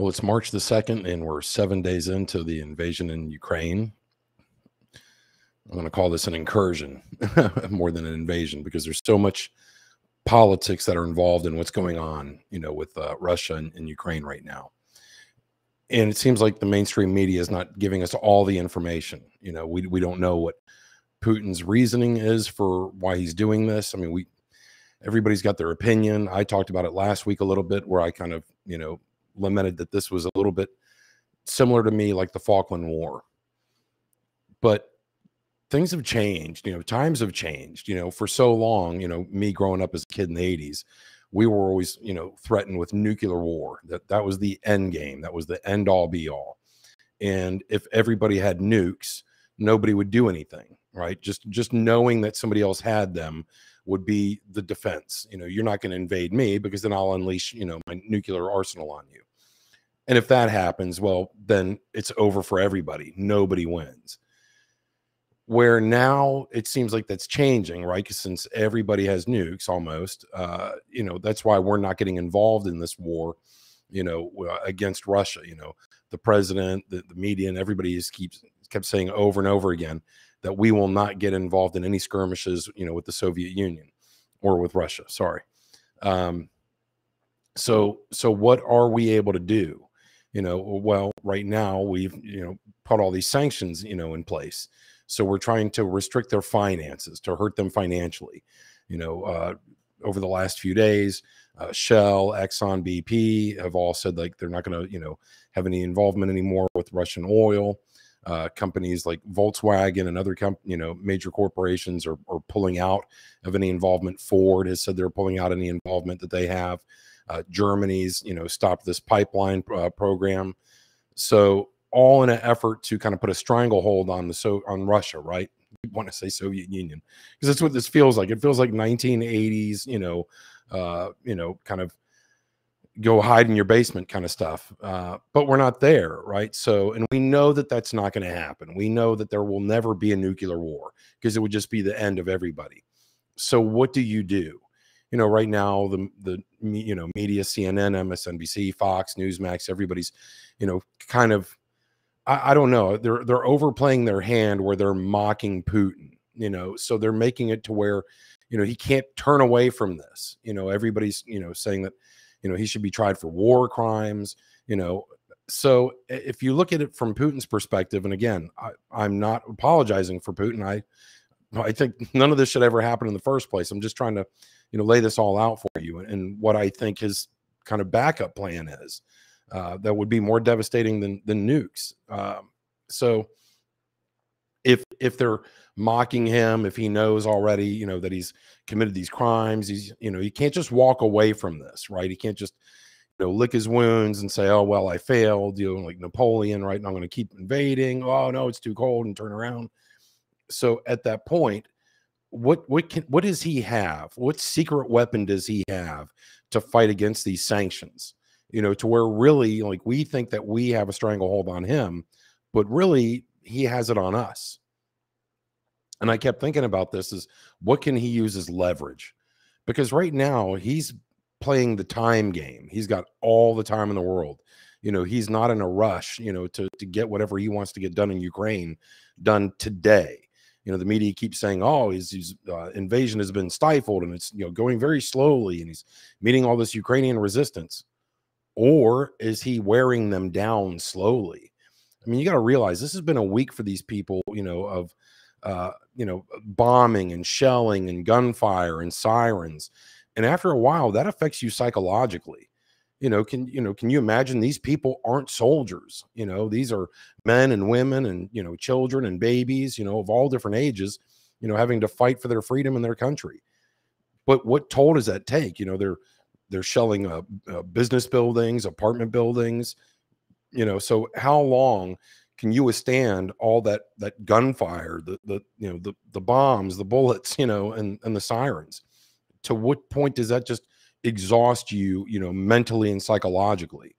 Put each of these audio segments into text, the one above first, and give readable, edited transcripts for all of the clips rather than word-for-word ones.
Well, it's March the 2nd, and we're 7 days into the invasion in Ukraine. I'm going to call this an incursion more than an invasion, because there's so much politics that are involved in what's going on, with Russia and Ukraine right now. And it seems like the mainstream media is not giving us all the information. We don't know what Putin's reasoning is for why he's doing this. I mean, everybody's got their opinion. I talked about it last week a little bit, where I kind of, lamented that this was a little bit similar to me, like the Falkland War. But things have changed, times have changed, for so long, me growing up as a kid in the 80s, we were always, threatened with nuclear war. That was the end game. That was the end all be all. And if everybody had nukes, nobody would do anything, right? Just knowing that somebody else had them would be the defense. You're not going to invade me, because then I'll unleash, my nuclear arsenal on you. And if that happens, well, then it's over for everybody. Nobody wins. Where now it seems like that's changing, right? Because since everybody has nukes almost, that's why we're not getting involved in this war, against Russia. The president, the media, and everybody kept saying over and over again that we will not get involved in any skirmishes, with the Soviet Union or with Russia. Sorry. So what are we able to do? Well, right now we've, put all these sanctions, in place. So we're trying to restrict their finances, to hurt them financially. Over the last few days, Shell, Exxon, BP have all said like they're not going to, have any involvement anymore with Russian oil. Companies like Volkswagen and other major corporations are pulling out of any involvement. Ford has said they're pulling out any involvement that they have. Germany's, stopped this pipeline program. So all in an effort to kind of put a stranglehold on on Russia, right? You want to say Soviet Union, because that's what this feels like. It feels like 1980s, kind of go hide in your basement kind of stuff. But we're not there, right? So, and we know that that's not going to happen. We know that there will never be a nuclear war, because it would just be the end of everybody. So what do you do? Right now, the media, CNN, MSNBC, Fox, Newsmax, everybody's, kind of, I don't know. They're overplaying their hand, where they're mocking Putin, so they're making it to where, he can't turn away from this. Everybody's, saying that, he should be tried for war crimes, So if you look at it from Putin's perspective, and again, I'm not apologizing for Putin. I think none of this should ever happen in the first place. I'm just trying to, lay this all out for you, and what I think his kind of backup plan is. That would be more devastating than nukes. So if they're mocking him, if he knows already, that he's committed these crimes, he can't just walk away from this, right? He can't just, lick his wounds and say, oh, well, I failed, like Napoleon, right? And I'm going to keep invading. Oh, no, it's too cold, and turn around. So at that point, what does he have? What secret weapon does he have to fight against these sanctions? To where really, like, we think that we have a stranglehold on him, but really he has it on us. And I kept thinking about this, is what can he use as leverage? Because right now he's playing the time game. He's got all the time in the world. He's not in a rush, to get whatever he wants to get done in Ukraine done today. The media keeps saying, oh, his invasion has been stifled, and it's, going very slowly, and he's meeting all this Ukrainian resistance. Or is he wearing them down slowly? I mean, you got to realize this has been a week for these people, of, bombing and shelling and gunfire and sirens. And after a while, that affects you psychologically. Can you imagine, these people aren't soldiers? These are men and women and, children and babies, of all different ages, having to fight for their freedom in their country. But what toll does that take? They're shelling business buildings, apartment buildings, so how long can you withstand all that gunfire, the bombs, the bullets, and the sirens? To what point does that just exhaust you, mentally and psychologically?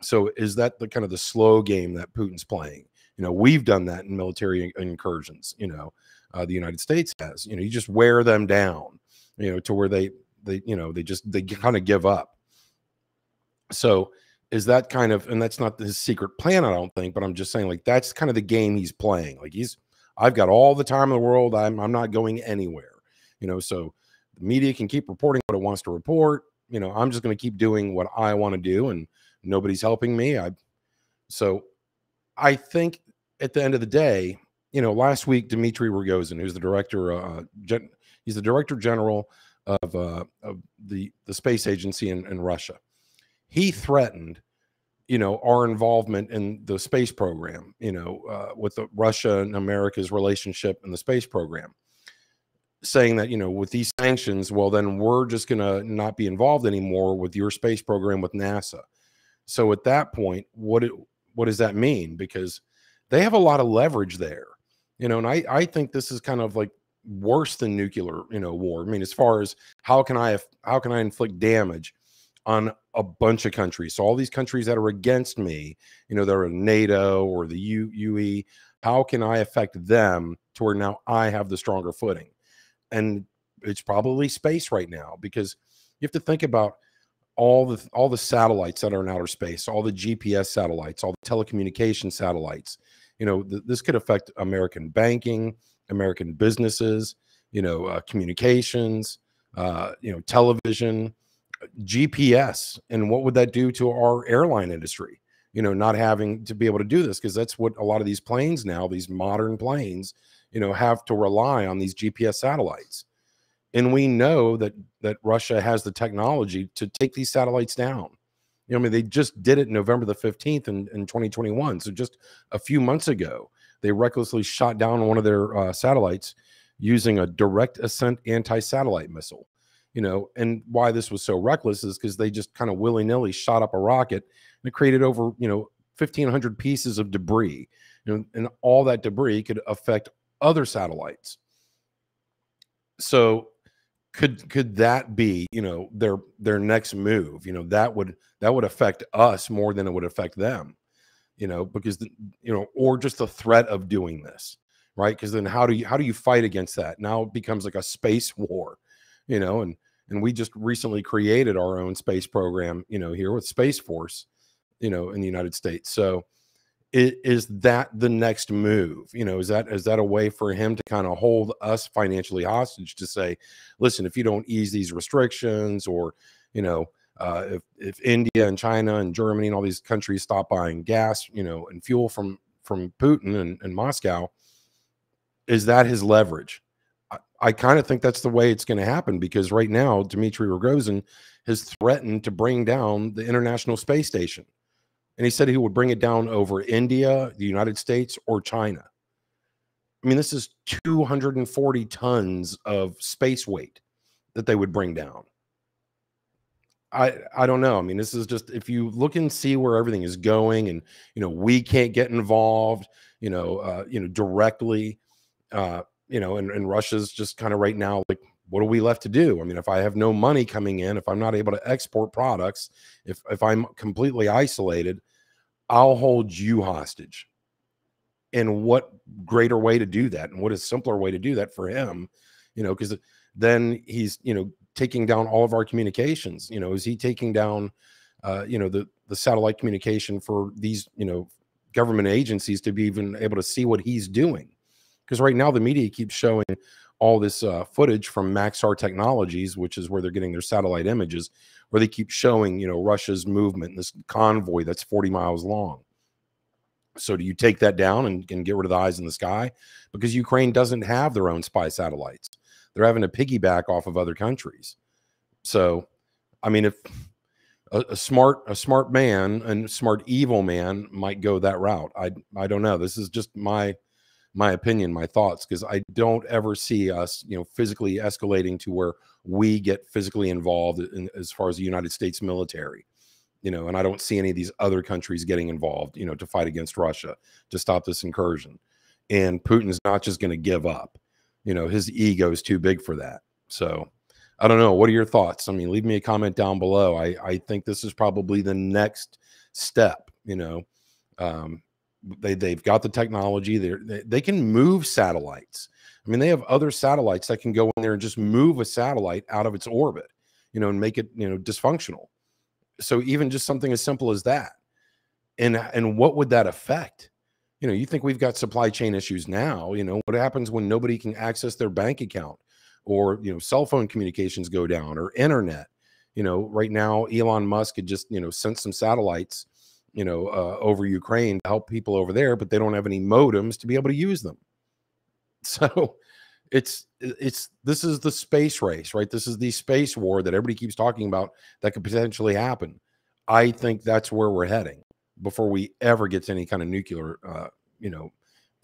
So is that the kind of the slow game that Putin's playing? We've done that in military incursions. The United States has. You just wear them down, to where they kind of give up. So is that kind of, and that's not his secret plan, I don't think, but I'm just saying, like, that's kind of the game he's playing. Like, I've got all the time in the world. I'm not going anywhere, so the media can keep reporting what it wants to report. I'm just going to keep doing what I want to do, and nobody's helping me. So I think at the end of the day, last week, Dmitry Rogozin, who's the director, he's the director general of the space agency in Russia. He threatened, our involvement in the space program, with Russia and America's relationship in the space program, saying that, with these sanctions, well, then we're just going to not be involved anymore with your space program with NASA. So at that point, what does that mean? Because they have a lot of leverage there, and I think this is kind of like worse than nuclear, war. I mean, as far as how can I inflict damage on a bunch of countries. So all these countries that are against me, they're in NATO or the UE, how can I affect them to where now I have the stronger footing? And it's probably space right now, because you have to think about all the satellites that are in outer space, all the GPS satellites, all the telecommunication satellites. This could affect American banking, American businesses, communications, television, GPS. And what would that do to our airline industry? Not having to be able to do this, because that's what a lot of these planes now, these modern planes, have to rely on these GPS satellites. And we know that Russia has the technology to take these satellites down. I mean, they just did it November the 15th in 2021. So just a few months ago, they recklessly shot down one of their satellites using a direct ascent anti-satellite missile. And why this was so reckless is because they just kind of willy-nilly shot up a rocket, and it created over, 1,500 pieces of debris, and all that debris could affect other satellites. So could that be, their next move? That would affect us more than it would affect them, because or just the threat of doing this, right? Because then how do you fight against that? Now it becomes like a space war, and we just recently created our own space program, here with Space Force, in the United States. So is that the next move? Is that a way for him to kind of hold us financially hostage, to say, listen, if you don't ease these restrictions, or, if India and China and Germany and all these countries stop buying gas, and fuel from Putin and Moscow, is that his leverage? I kind of think that's the way it's going to happen, because right now, Dmitry Rogozin has threatened to bring down the International Space Station. And he said he would bring it down over India, the United States, or China. I mean, this is 240 tons of space weight that they would bring down. I don't know. I mean, this is just, if you look and see where everything is going, and, we can't get involved, directly, and Russia's just kind of right now, like, what are we left to do? I mean, if I have no money coming in, if I'm not able to export products, if I'm completely isolated, I'll hold you hostage. And what greater way to do that? And what is simpler way to do that for him? Because then he's, taking down all of our communications. Is he taking down, the satellite communication for these, government agencies to be even able to see what he's doing? Because right now the media keeps showing all this footage from Maxar Technologies, which is where they're getting their satellite images, where they keep showing, Russia's movement, this convoy that's 40 miles long. So do you take that down and get rid of the eyes in the sky? Because Ukraine doesn't have their own spy satellites. They're having to piggyback off of other countries. So, I mean, if a smart man and smart evil man might go that route, I don't know. This is just my opinion, my thoughts, because I don't ever see us, physically escalating to where we get physically involved in, as far as the United States military, and I don't see any of these other countries getting involved, to fight against Russia, to stop this incursion. And Putin's not just going to give up. His ego is too big for that. So I don't know. What are your thoughts? I mean, leave me a comment down below. I think this is probably the next step. They've got the technology. They can move satellites. I mean, they have other satellites that can go in there and just move a satellite out of its orbit, and make it, dysfunctional. So even just something as simple as that. And what would that affect? You know, you think we've got supply chain issues now, you know, what happens when nobody can access their bank account, or, you know, cell phone communications go down, or internet? You know, right now, Elon Musk had just, you know, sent some satellites, you know, over Ukraine to help people over there, but they don't have any modems to be able to use them. So this is the space race, right? This is the space war that everybody keeps talking about that could potentially happen. I think that's where we're heading before we ever get to any kind of nuclear, you know,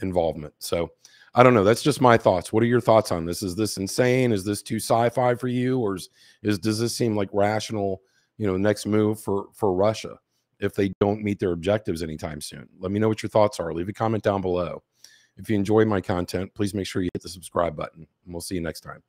involvement. So I don't know. That's just my thoughts. What are your thoughts on this? Is this insane? Is this too sci-fi for you, or does this seem like rational, you know, next move for Russia if they don't meet their objectives anytime soon? Let me know what your thoughts are. Leave a comment down below. If you enjoy my content, please make sure you hit the subscribe button, and we'll see you next time.